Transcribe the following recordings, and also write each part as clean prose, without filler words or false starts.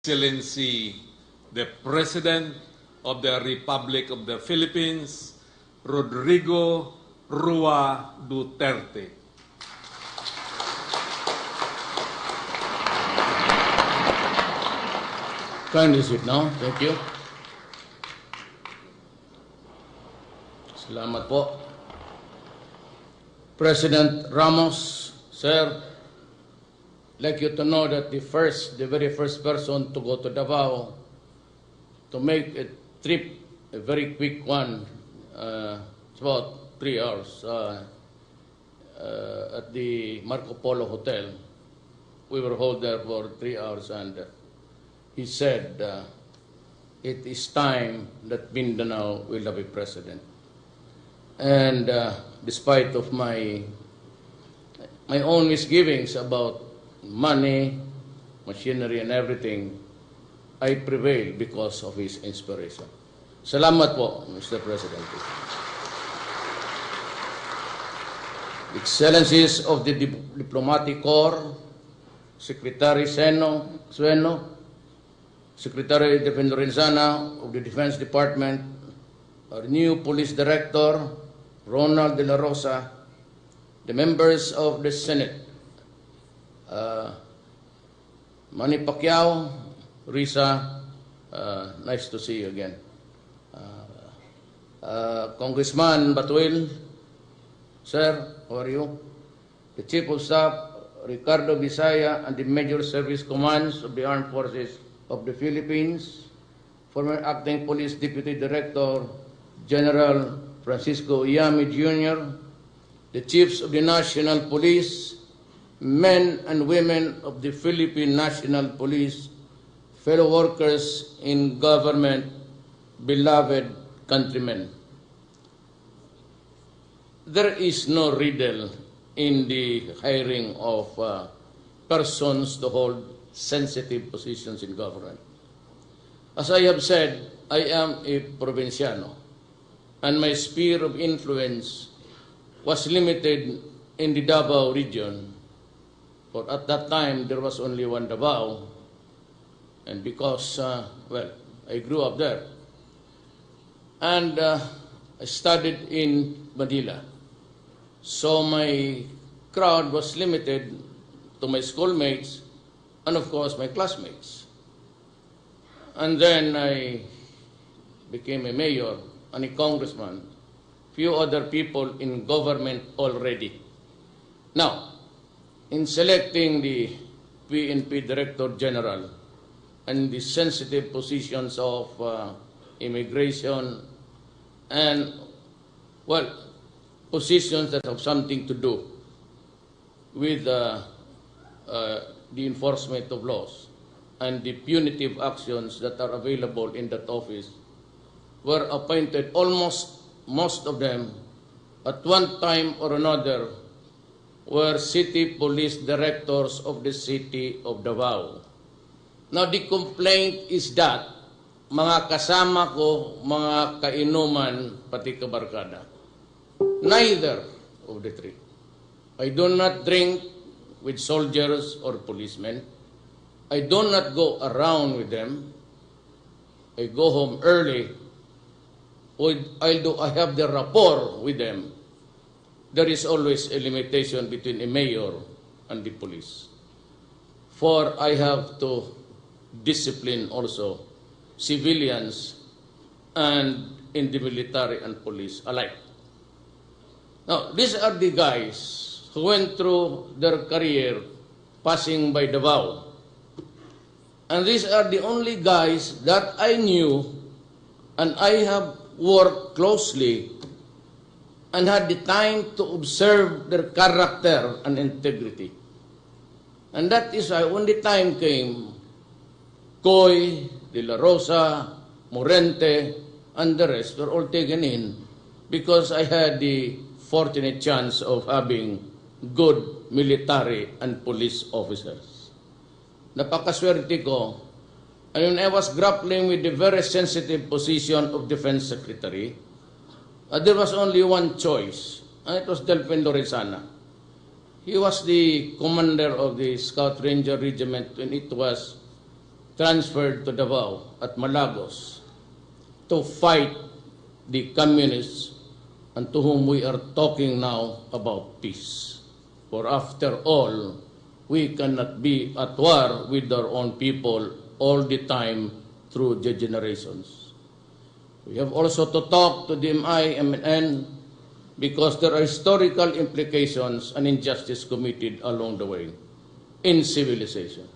Excellency, the President of the Republic of the Philippines, Rodrigo Rua Duterte. Kindly sit now. Thank you. Salamat po. President Ramos, sir, I'd like you to know that the very first person to go to Davao to make a trip, a very quick one, it's about 3 hours at the Marco Polo Hotel. We were held there for 3 hours, and he said it is time that Mindanao will have a president. And despite of my own misgivings about money, machinery, and everything, I prevailed because of his inspiration. Salamat po, Mr. President. Excellencies of the Diplomatic Corps, Secretary Sueno, Secretary Defender Renzana of the Defense Department, our new Police Director, Ronald De La Rosa, the members of the Senate, Manny PACQUIAO, Risa, nice to see you again. Congressman Batuil, sir, how are you? The Chief of Staff, Ricardo Visaya, and the Major Service Commands of the Armed Forces of the Philippines, former Acting Police Deputy Director, General Francisco Iyami Jr., the Chiefs of the National Police, men and women of the Philippine National Police, fellow workers in government, beloved countrymen. There is no riddle in the hiring of persons to hold sensitive positions in government. As I have said, I am a provinciano, and my sphere of influence was limited in the Davao region. For at that time, there was only one Davao, and because, I grew up there. And I studied in Manila. So my crowd was limited to my schoolmates and, of course, my classmates. And then I became a mayor and a congressman, few other people in government already. Now, in selecting the PNP Director General and the sensitive positions of immigration and, positions that have something to do with the enforcement of laws and the punitive actions that are available in that office, were appointed almost most of them at one time or another were city police directors of the city of Davao. Now the complaint is that mga kasama ko, mga kainuman, pati kabarkada. Neither of the three. I do not drink with soldiers or policemen. I do not go around with them. I go home early. Although I have the rapport with them, there is always a limitation between a mayor and the police. For I have to discipline also civilians and in the military and police alike. Now, these are the guys who went through their career passing by Davao. And these are the only guys that I knew and I have worked closely and had the time to observe their character and integrity. And that is why when the time came, Coy, De La Rosa, Morente, and the rest were all taken in because I had the fortunate chance of having good military and police officers. Napakaswerte ko. And when I was grappling with the very sensitive position of Defense Secretary, there was only one choice, and it was Delfin Lorenzana. He was the commander of the Scout Ranger Regiment when it was transferred to Davao at Malagos to fight the communists and to whom we are talking now about peace. For after all, we cannot be at war with our own people all the time through the generations. We have also to talk to the MIMN because there are historical implications and injustice committed along the way in civilization.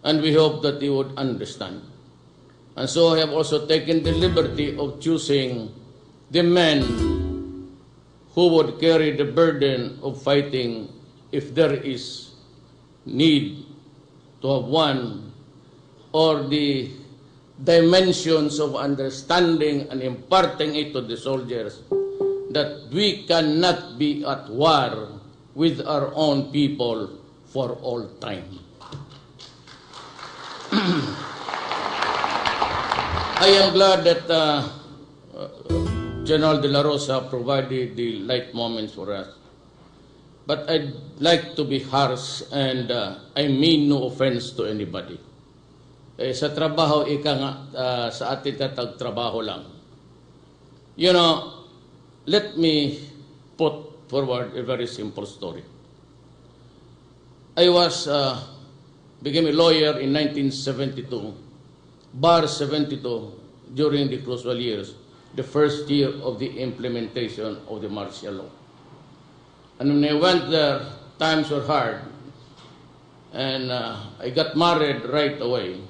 And we hope that you would understand. And so I have also taken the liberty of choosing the men who would carry the burden of fighting if there is need to have one, or the dimensions of understanding and imparting it to the soldiers that we cannot be at war with our own people for all time. I am glad that General De La Rosa provided the light moments for us. But I'd like to be harsh, and I mean no offense to anybody. Sa trabaho, ika nga, sa atin tatag-trabaho lang. You know, let me put forward a very simple story. I became a lawyer in 1972, bar 72, during the crucial years, the first year of the implementation of the martial law. And when I went there, times were hard, and I got married right away.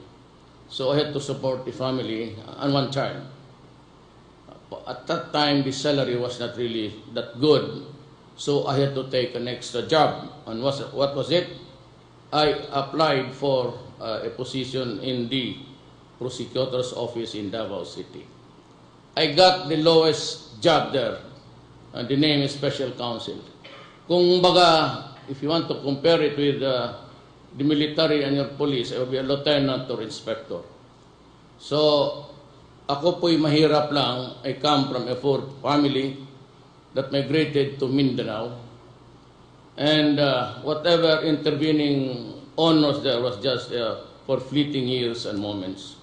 So I had to support the family and one child. At that time, the salary was not really that good, so I had to take an extra job. And what was it? I applied for a position in the prosecutor's office in Davao City. I got the lowest job there, and the name is special counsel. Kung baga, if you want to compare it with the military and your police, I will be a lieutenant or inspector. So, ako po'y mahirap lang. I come from a poor family that migrated to Mindanao. And whatever intervening honors there was just for fleeting years and moments.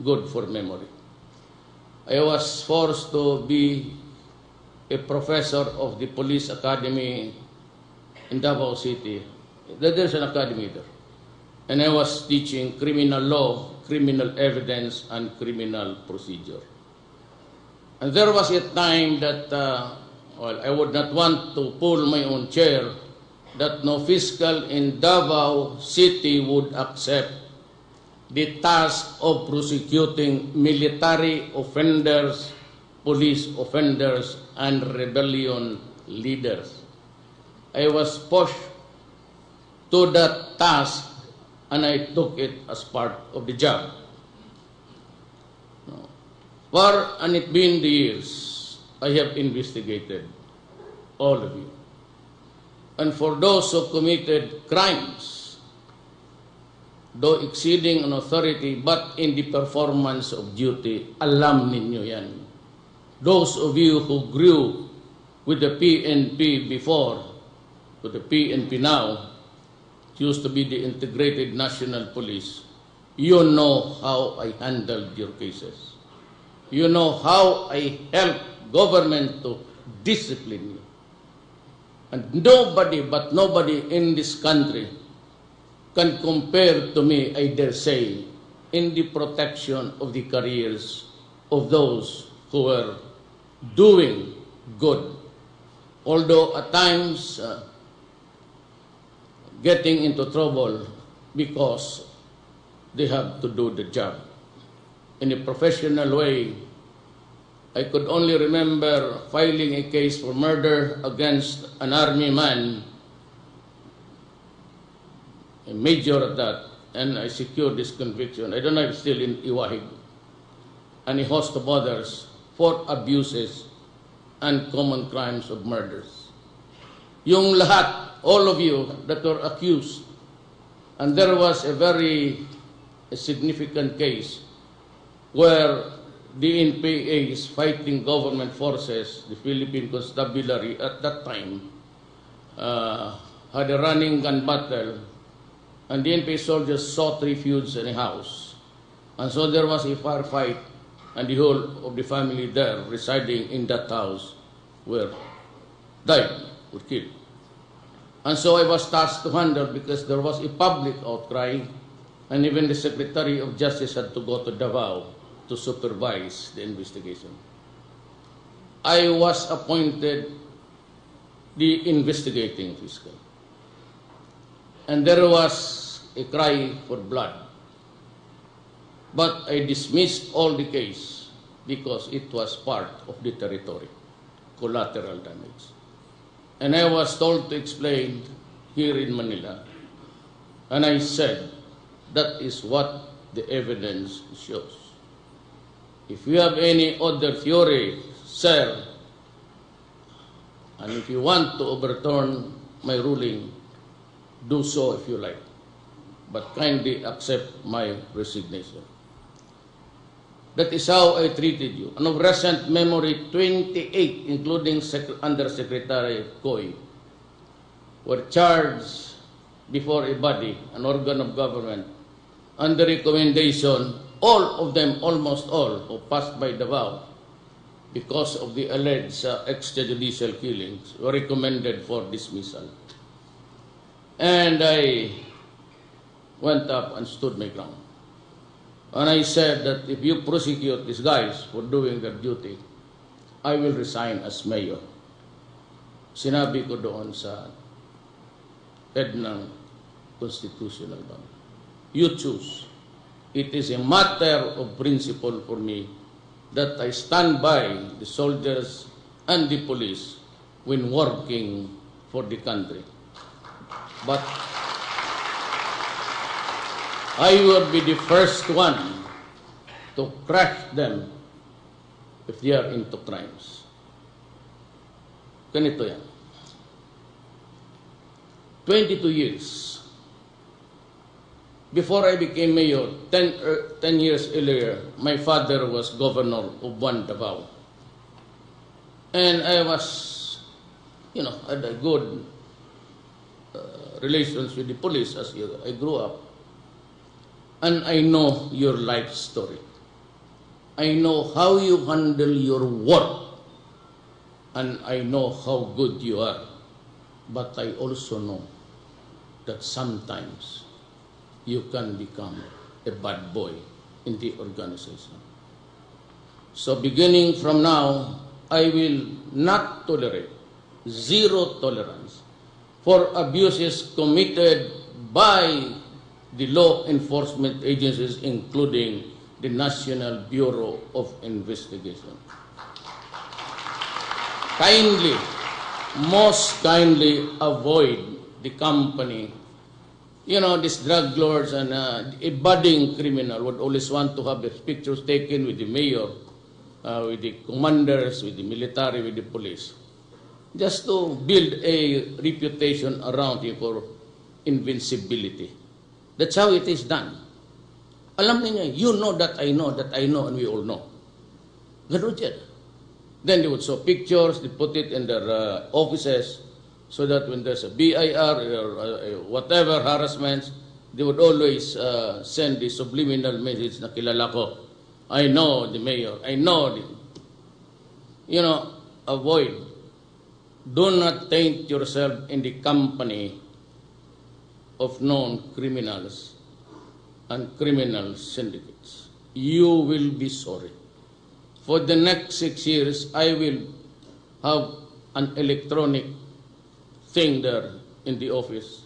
Good for memory. I was forced to be a professor of the police academy in Davao City. There's an academy there. And I was teaching criminal law, criminal evidence, and criminal procedure. And there was a time that, I would not want to pull my own chair, that no fiscal in Davao City would accept the task of prosecuting military offenders, police offenders, and rebellion leaders. I was pushed to that task, and I took it as part of the job. And it been the years, I have investigated all of you. And for those who committed crimes, though exceeding an authority, but in the performance of duty, alam ninyo yan. Those of you who grew with the PNP before, with the PNP now, used to be the Integrated National Police, you know how I handled your cases. You know how I helped government to discipline you. And nobody in this country can compare to me, I dare say, in the protection of the careers of those who were doing good. Although at times getting into trouble because they have to do the job in a professional way. I could only remember filing a case for murder against an army man, a major at that, and I secured this conviction. I don't know if it's still in Iwahig, and a host of others for abuses and common crimes of murders. Yung lahat, all of you that were accused, and there was a very significant case where the NPA's fighting government forces, the Philippine Constabulary at that time, had a running gun battle, and the NPA soldiers sought refuge in a house. And so there was a firefight, and the whole of the family there residing in that house were killed. And so I was tasked to handle because there was a public outcry, and even the Secretary of Justice had to go to Davao to supervise the investigation. I was appointed the investigating fiscal. And there was a cry for blood. But I dismissed all the case because it was part of the territory, collateral damage. And I was told to explain here in Manila. And I said, that is what the evidence shows. If you have any other theory, sir, and if you want to overturn my ruling, do so if you like. But kindly accept my resignation. That is how I treated you. And of recent memory, 28, including Undersecretary Coy, were charged before a body, an organ of government, under recommendation, all of them, almost all, who passed by Davao because of the alleged extrajudicial killings, were recommended for dismissal. And I went up and stood my ground. And I said that if you prosecute these guys for doing their duty, I will resign as mayor. Sinabi ko doon sa head ng Constitutional Bank. You choose. It is a matter of principle for me that I stand by the soldiers and the police when working for the country. But I will be the first one to crush them if they are into crimes. Ganito yan. 22 years. Before I became mayor, 10 years earlier, my father was governor of Davao. And I was, had a good relations with the police as I grew up. And I know your life story. I know how you handle your work. And I know how good you are. But I also know that sometimes you can become a bad boy in the organization. So beginning from now, I will not tolerate, zero tolerance, for abuses committed by the law enforcement agencies, including the National Bureau of Investigation. Kindly, most kindly avoid the company. These drug lords and a budding criminal would always want to have their pictures taken with the mayor, with the commanders, with the military, with the police, just to build a reputation around him for invincibility. That's how it is done. Alam niya, you know that I know, and we all know. Ganun yan. Then they would show pictures, they put it in their offices, so that when there's a BIR or whatever harassments, they would always send the subliminal message na kilala ko. I know the mayor. I know avoid. Do not taint yourself in the company of known criminals and criminal syndicates. You will be sorry. For the next 6 years, I will have an electronic thing there in the office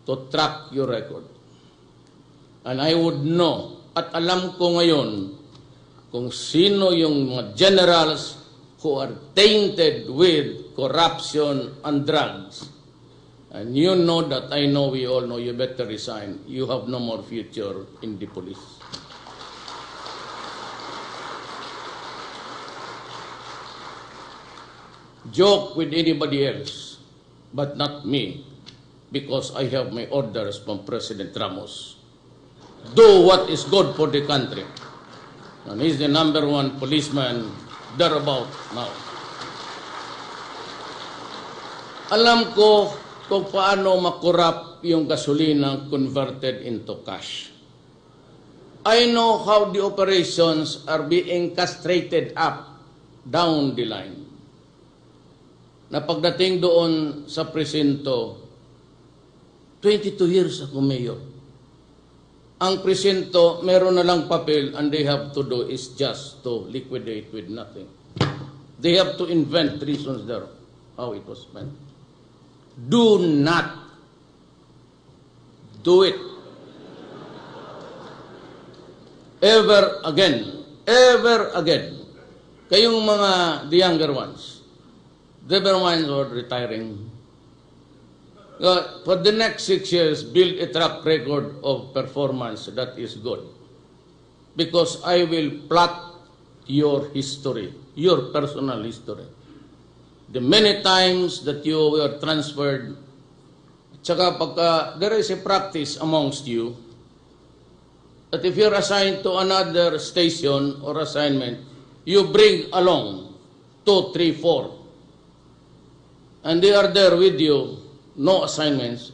to track your record. And I would know, at alam ko ngayon, kung sino yung mga generals who are tainted with corruption and drugs. And you know that I know, we all know, you better resign. You have no more future in the police. Joke with anybody else, but not me, because I have my orders from President Ramos. Do what is good for the country. And he's the #1 policeman thereabout now. Alam ko kung paano makurap yung gasolina converted into cash. I know how the operations are being castrated up, down the line. Na pagdating doon sa presinto, 22 years ako mayor. Ang presinto, meron na lang papel, and they have to do is just to liquidate with nothing. They have to invent reasons there, how it was spent. Do not do it ever again. Ever again. Kayong mga, the younger ones, the younger ones are retiring. For the next 6 years, build a track record of performance that is good. Because I will plot your history, your personal history. The many times that you were transferred, tsaka pagka there is a practice amongst you, that if you're assigned to another station or assignment, you bring along 2, 3, 4. And they are there with you, no assignments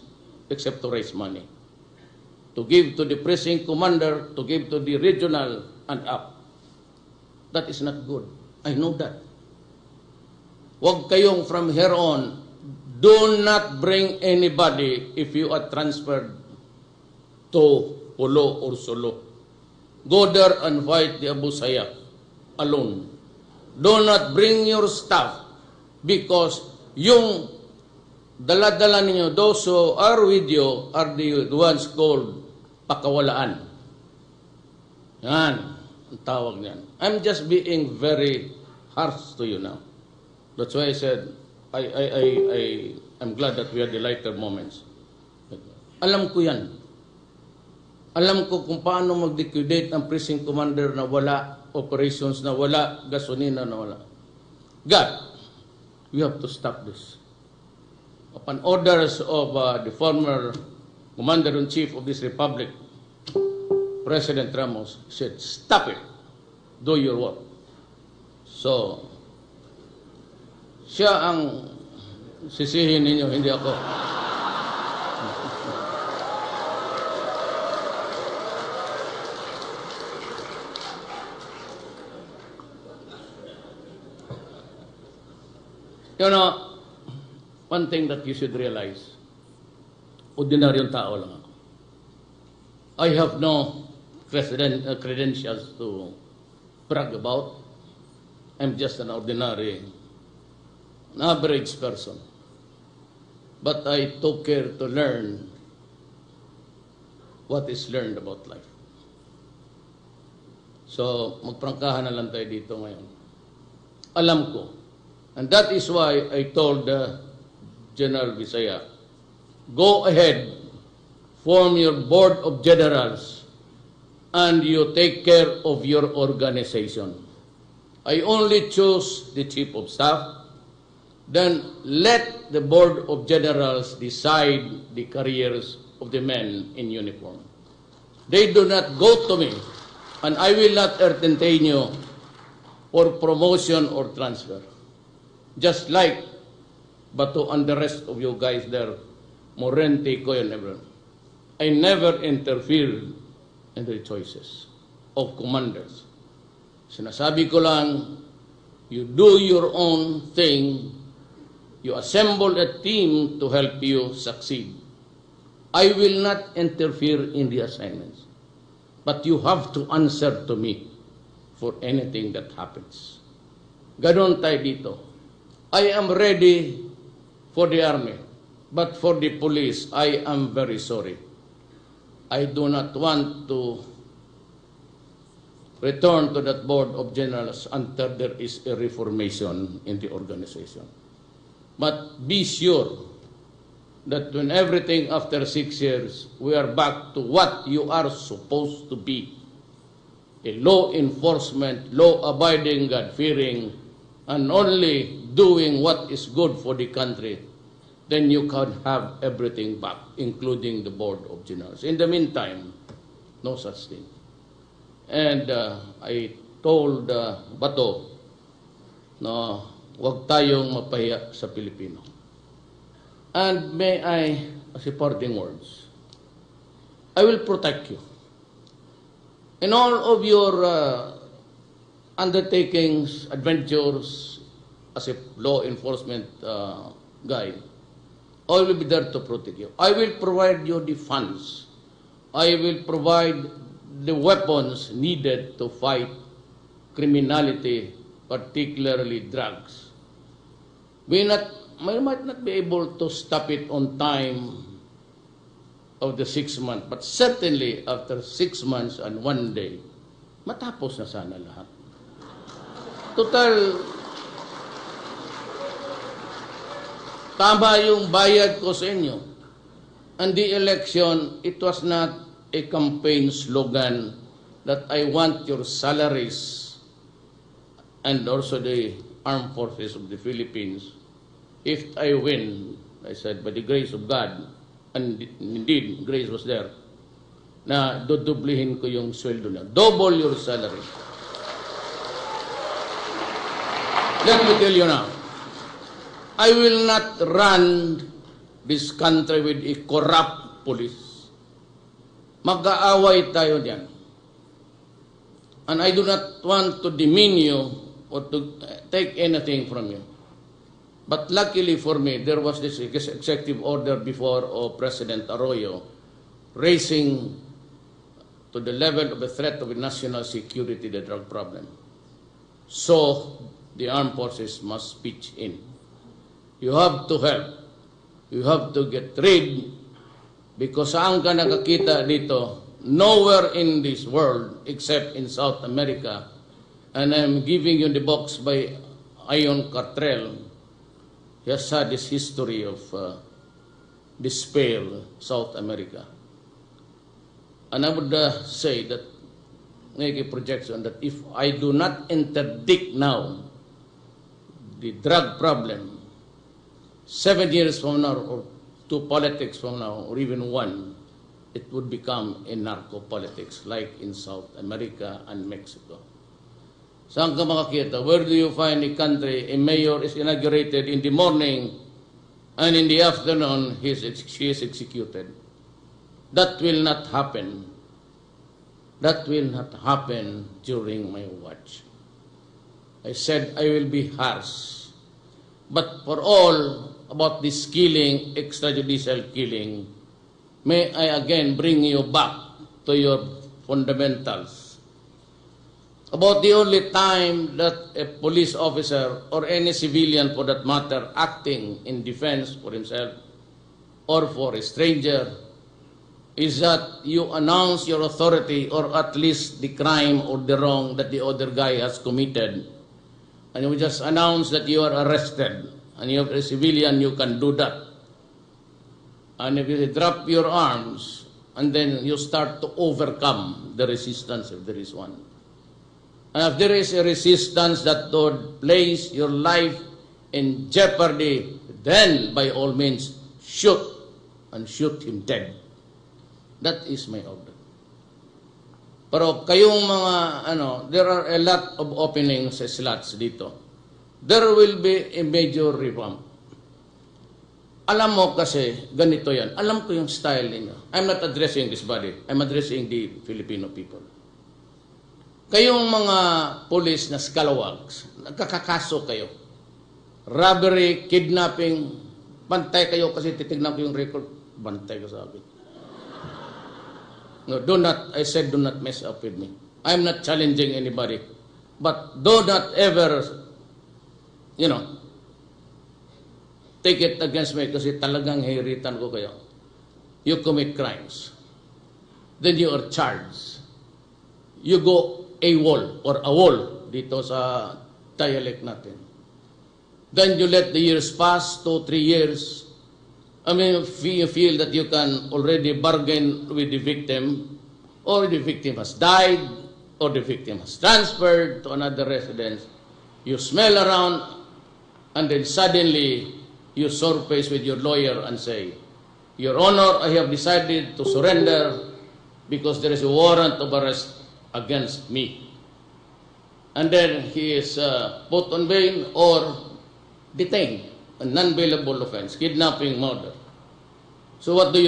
except to raise money. To give to the precinct commander, to give to the regional and up. That is not good. I know that. Huwag kayong from here on, do not bring anybody if you are transferred to Pulo or Solo. Go there and fight the Abu Sayyaf alone. Do not bring your staff because yung dala-dala ninyo, those who are with you are the ones called pakawalaan. Yan, ang tawag niyan. I'm just being very harsh to you now. That's why I said, I'm glad that we had the lighter moments. Alam ko yan. Alam ko kung paano mag-liquidate ang precinct commander na wala, operations na wala, gasolina na wala. God, we have to stop this. Upon orders of the former Commander-in-Chief of this Republic, President Ramos said, stop it. Do your work. So, siya ang sisihin ninyo, hindi ako. You know, one thing that you should realize, ordinaryong tao lang ako. I have no credentials to brag about. I'm just an ordinary, an average person. But I took care to learn what is learned about life. So, magprangkahan na lang tayo dito ngayon. Alam ko, and that is why I told General Visaya, go ahead, form your board of generals, and you take care of your organization. I only choose the chief of staff, then let the board of generals decide the careers of the men in uniform. They do not go to me, and I will not entertain you for promotion or transfer. Just like Bato and the rest of you guys there, Morente, Koy, and everyone. I never interfered in the choices of commanders. Sinasabi ko lang, you do your own thing, you assemble a team to help you succeed. I will not interfere in the assignments, but you have to answer to me for anything that happens. Ganon tayo dito. I am ready for the army, but for the police, I am very sorry. I do not want to return to that board of generals until there is a reformation in the organization. But be sure that when everything after 6 years, we are back to what you are supposed to be. A law enforcement, law-abiding, God-fearing, and only doing what is good for the country, then you can have everything back, including the board of generals. In the meantime, no such thing. And I told Bato na huwag tayong mapahiya sa Pilipino. And may I, supporting words, I will protect you. In all of your undertakings, adventures as a law enforcement guy, I will be there to protect you. I will provide you the funds. I will provide the weapons needed to fight criminality, particularly drugs. We might not be able to stop it on time of the 6 months, but certainly after 6 months and 1 day, matapos na sana lahat. Total, tama yung bayad ko sa inyo. And the election, it was not a campaign slogan that I want your salaries and also the armed forces of the Philippines. If I win, I said, by the grace of God, and indeed, grace was there, na dudublihin ko yung sweldo niya. Double your salary. Let me tell you now, I will not run this country with a corrupt police. Mag-aaway tayo diyan. And I do not want to demean you or to take anything from you. But luckily for me, there was this executive order before of President Arroyo raising to the level of a threat of national security the drug problem. So, the armed forces must pitch in. You have to help. You have to get rid, because saan ka nakakita dito? Nowhere in this world except in South America. And I'm giving you the box by Ion Cartrell. He has had this history of despair, South America. And I would say that, make a projection that if I do not interdict now the drug problem, 7 years from now, or 2 politics from now, or even 1, it would become a narco-politics like in South America and Mexico. Saan ka makakita? Where do you find a country, a mayor is inaugurated in the morning and in the afternoon she is executed? That will not happen. That will not happen during my watch. I said I will be harsh. But for all about this killing, extrajudicial killing, may I again bring you back to your fundamentals. About the only time that a police officer or any civilian for that matter acting in defense for himself or for a stranger is that you announce your authority or at least the crime or the wrong that the other guy has committed, and you just announce that you are arrested, and you are a civilian, you can do that. And if you drop your arms and then you start to overcome the resistance if there is one. And if there is a resistance that would place your life in jeopardy, then by all means shoot and shoot him dead. That is my order. Pero kayong mga there are a lot of openings slots dito. There will be a major revamp. Alam mo kasi ganito yan. Alam ko yung style ninyo. I'm not addressing this body. I'm addressing the Filipino people. Kayong mga police na scalawags, nagkakakaso kayo. Robbery, kidnapping, bantay kayo kasi titignan ko yung record, bantay ka sa akin. No, I said do not mess up with me. I'm not challenging anybody. But do not ever, take it against me kasi talagang hiritan ko kayo. You commit crimes. Then you are charged. You go AWOL or AWOL dito sa dialect natin. Then you let the years pass, 2, 3 years. I mean, you feel that you can already bargain with the victim, or the victim has died, or the victim has transferred to another residence. You smell around, and then suddenly you surface with your lawyer and say, Your Honor, I have decided to surrender because there is a warrant of arrest against me. And then he is put on bail or detained. a non-bailable offense, kidnapping, murder. So what do?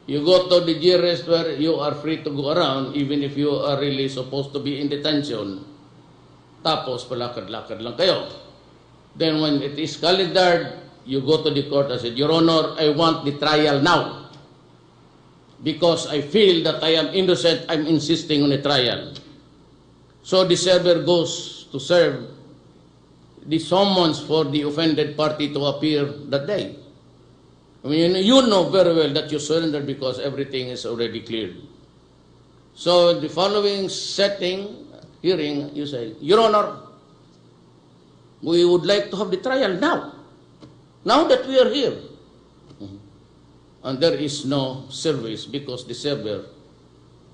You go to the GRS where you are free to go around even if you are really supposed to be in detention. Tapos palakad-lakad lang kayo. Then when it is calendared, you go to the court and say, Your Honor, I want the trial now. Because I feel that I am innocent, I'm insisting on a trial. So the server goes to serve the summons for the offended party to appear that day. I mean, you know very well that you surrendered because everything is already cleared. So the following hearing, you say, Your Honor, we would like to have the trial now. Now that we are here. And there is no service because the server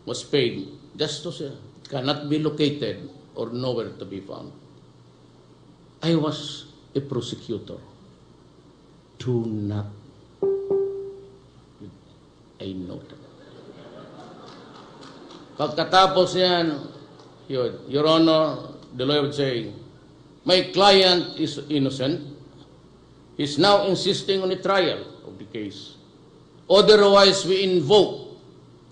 was paid just to say, cannot be located or nowhere to be found. I was a prosecutor. Do not. I know that. Pagkatapos yan, Your Honor, the lawyer would say, my client is innocent. He's now insisting on a trial of the case. Otherwise, we invoke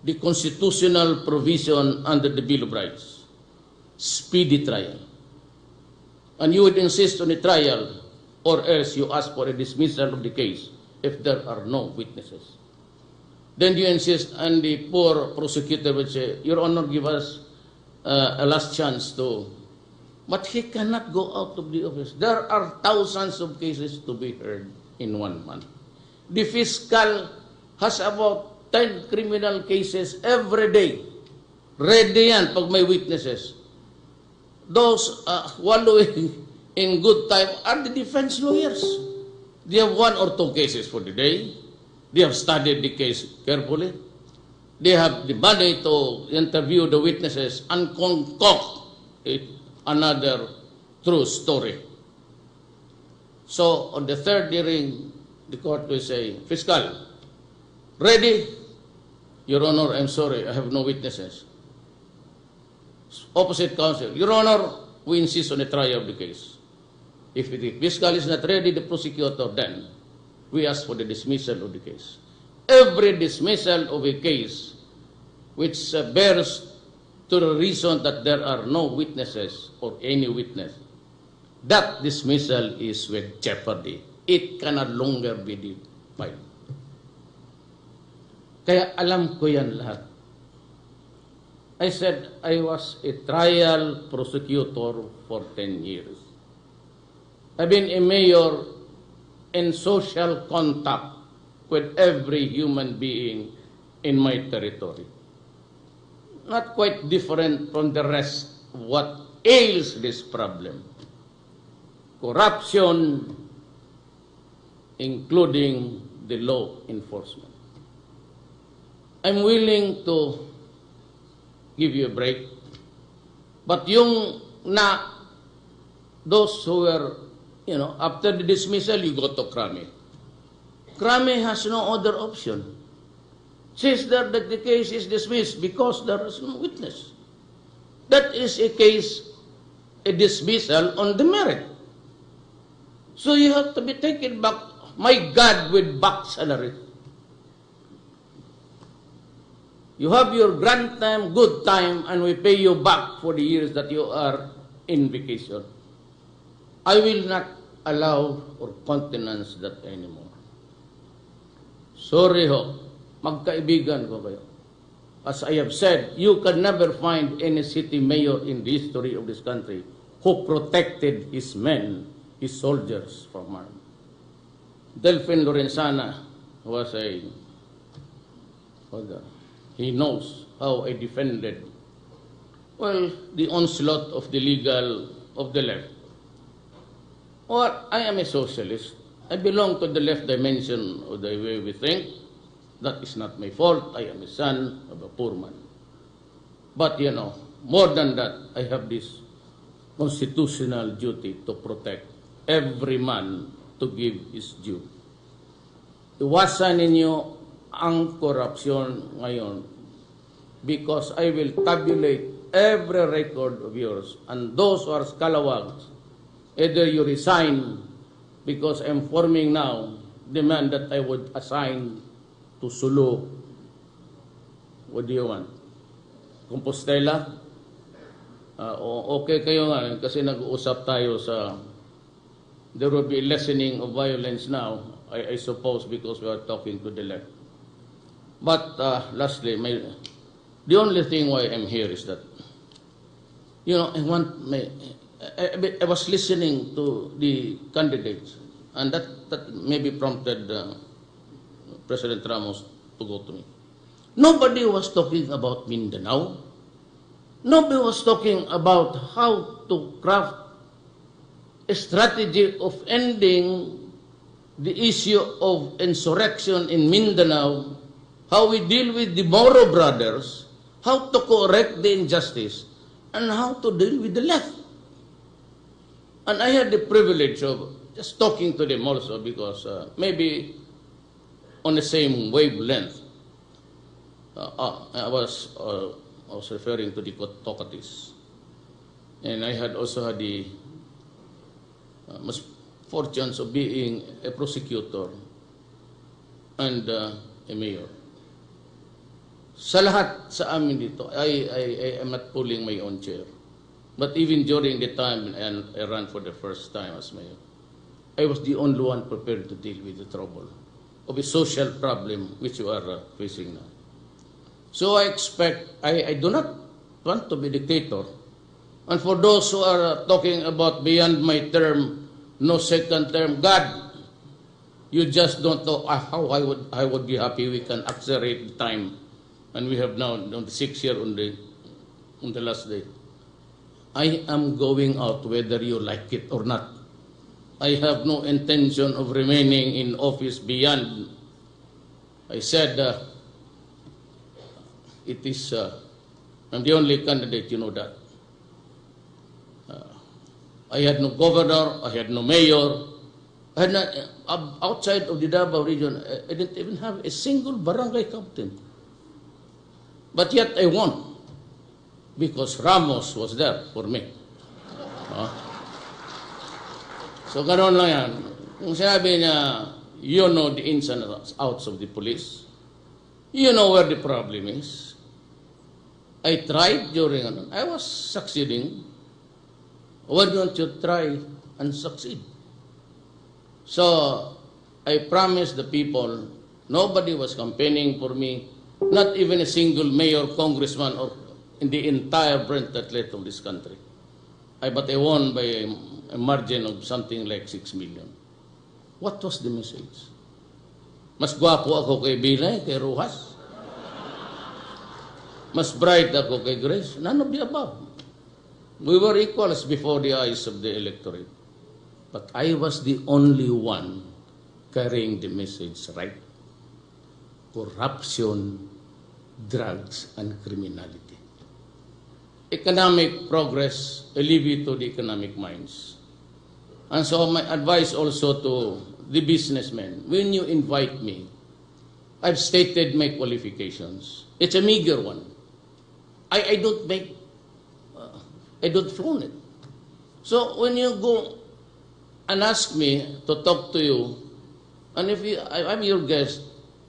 the constitutional provision under the Bill of Rights. Speedy trial. And you would insist on a trial or else you ask for a dismissal of the case if there are no witnesses. Then you insist and the poor prosecutor would say, Your Honor, give us a last chance to... But he cannot go out of the office. There are thousands of cases to be heard in 1 month. The fiscal has about 10 criminal cases every day. Ready yan pag may witnesses. Those wallowing in good time are the defense lawyers. They have 1 or 2 cases for the day. They have studied the case carefully. They have the money to interview the witnesses and concoct another true story. So on the third hearing, the court will say, Fiscal, ready? Your Honor, I'm sorry, I have no witnesses. Opposite counsel, Your Honor, we insist on a trial of the case. If the fiscal is not ready, the prosecutor, then we ask for the dismissal of the case. Every dismissal of a case which bears to the reason that there are no witnesses or any witness, that dismissal is with jeopardy. It cannot longer be filed. Kaya alam ko yan lahat. I said I was a trial prosecutor for 10 years. I've been a mayor in social contact with every human being in my territory. Not quite different from the rest of what ails this problem. Corruption, including the law enforcement. I'm willing to give you a break. But those who were, after the dismissal, you go to Kami. Kami has no other option. Says that the case is dismissed because there is no witness. That is a dismissal on the merit. So you have to be taken back, my God, with back salary. You have your grand time, good time, and we pay you back for the years that you are in vacation. I will not allow or countenance that anymore. Sorry ho, magkaibigan ko kayo. As I have said, you can never find any city mayor in the history of this country who protected his men, his soldiers from harm. Delphine Lorenzana was he knows how I defended, the onslaught of the left. Or I am a socialist. I belong to the left dimension of the way we think. That is not my fault. I am a son of a poor man. But, more than that, I have this constitutional duty to protect every man to give his due. Iwasan ninyo ang korupsyon ngayon because I will tabulate every record of yours, and those who are scalawags, either you resign because I'm forming now the man that I would assign to Sulu. What do you want? Compostela? Okay kayo nga, kasi nag-uusap tayo sa, there will be lessening of violence now, I suppose, because we are talking to the left. But lastly, the only thing why I'm here is that, you know, I was listening to the candidates, and that maybe prompted President Ramos to go to me. Nobody was talking about Mindanao. Nobody was talking about how to craft a strategy of ending the issue of insurrection in Mindanao, how we deal with the Moro brothers, how to correct the injustice, and how to deal with the left. And I had the privilege of just talking to them also because maybe on the same wavelength. I was referring to the Tocatis. And I had also had the misfortunes of being a prosecutor and a mayor. Sa lahat sa amin dito, I am not pulling my own chair. But even during the time I ran for the first time as mayor, I was the only one prepared to deal with the trouble of a social problem which you are facing now. So I expect, I do not want to be dictator. And for those who are talking about beyond my term, no second term, God, you just don't know how I would be happy we can accelerate the time. And we have now on the 6th year on the last day. I am going out whether you like it or not. I have no intention of remaining in office beyond. I said, it is, I'm the only candidate, you know that. I had no governor, I had no mayor, I had not, outside of the Davao region, I didn't even have a single barangay captain. But yet I won, because Ramos was there for me. So ganoon lang yan. Kung sinabi niya, you know the ins and outs of the police, you know where the problem is. I tried during, I was succeeding. Why don't you try and succeed? So, I promised the people, nobody was campaigning for me, not even a single mayor, congressman, or in the entire Brent athlete of this country. But I won by a margin of something like 6 million. What was the message? Mas gwapo ako kay Binay, kay Rojas. Mas bright ako kay Grace. None of the above. We were equals before the eyes of the electorate. But I was the only one carrying the message right. Corruption, drugs, and criminality. Economic progress, a levy to the economic minds. And so my advice also to the businessmen, when you invite me, I've stated my qualifications. It's a meager one. I don't make, I don't flaunt it. So when you go and ask me to talk to you, and if I'm your guest,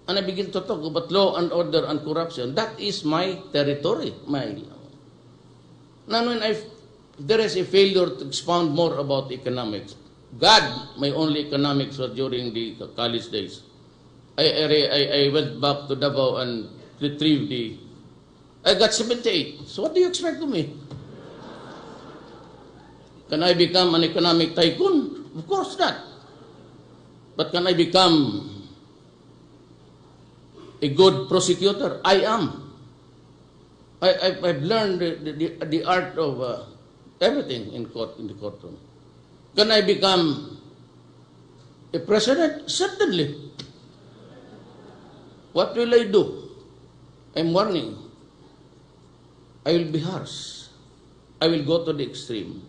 and I begin to talk about law and order and corruption, that is my territory. Now when there is a failure to expound more about economics, God, my only economics was during the college days. I went back to Davao and retrieved I got 78. So what do you expect of me? Can I become an economic tycoon? Of course not. But can I become a good prosecutor? I am. I've learned the art of everything in the courtroom. Can I become a president? Certainly. What will I do? I'm warning. I will be harsh. I will go to the extreme.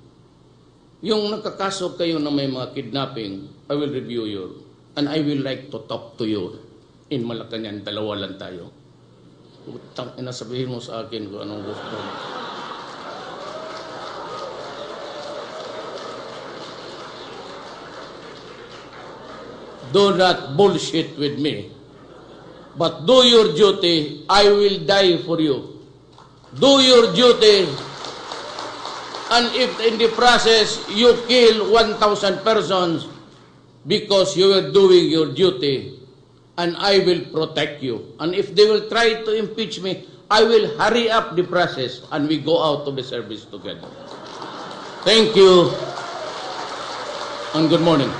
Yung nakakaso kayo na may mga kidnapping, I will review you. And I will like to talk to you in Malacanang. Dalawa lang tayo. Utang ina, sabihin mo sa akin kung anong gusto mo. do not bullshit with me. But do your duty, I will die for you. Do your duty, and if in the process you kill 1,000 persons because you were doing your duty, and I will protect you. And if they will try to impeach me, I will hurry up the process and we go out of the service together. Thank you and good morning.